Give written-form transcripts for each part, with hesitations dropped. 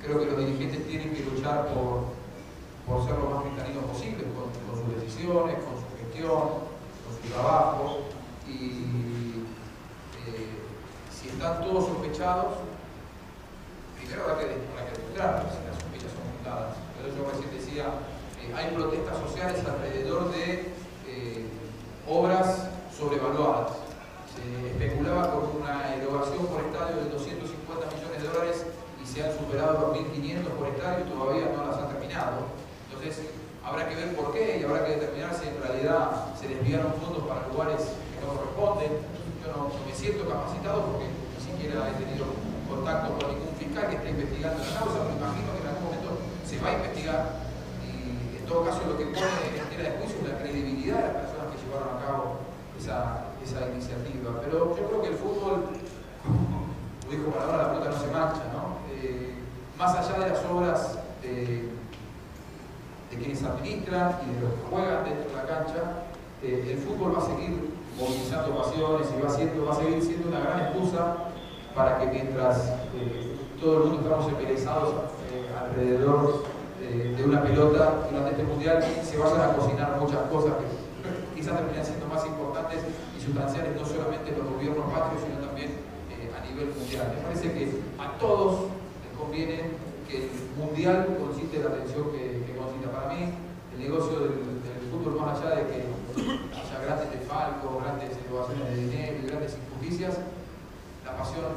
Creo que los dirigentes tienen que luchar por ser lo más cristalinos posible con sus decisiones, con su gestión, con su trabajo. Y si están todos sospechados, primero habrá que demostrar si las sospechas son fundadas. Pero yo recién decía, hay protestas sociales alrededor de obras sobrevaluadas. Se especulaba con una erogación por estadio de 250 millones de dólares y se han superado los 1.500 por estadio y todavía no las han terminado. Entonces, habrá que ver por qué y habrá que determinar si en realidad se desviaron fondos para lugares que no corresponden. Yo no me siento capacitado porque ni siquiera he tenido contacto con ningún fiscal que esté investigando la causa, pero imagino que en algún momento se va a investigar y en todo caso lo que pone en tela de juicio es la credibilidad de las personas que llevaron a cabo esa iniciativa. Pero yo creo que el fútbol, como dijo Maradona, la pelota no se mancha, ¿no? Más allá de las obras de quienes administran y de los que juegan dentro de la cancha, el fútbol va a seguir movilizando pasiones y va a seguir siendo una gran excusa para que mientras todo el mundo estamos embelesados alrededor de una pelota durante este mundial, se vayan a cocinar muchas cosas que quizás terminan siendo más importantes y sustanciales, no solamente en los gobiernos patrios, sino también a nivel mundial. Me parece que a todos les conviene que el mundial concite la atención que concita. Para mí, el negocio del fútbol, más allá de que haya grandes desfalcos, grandes elevaciones de dinero y grandes injusticias, la pasión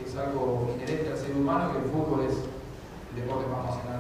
es algo inherente al ser humano y el fútbol es el deporte más apasionante.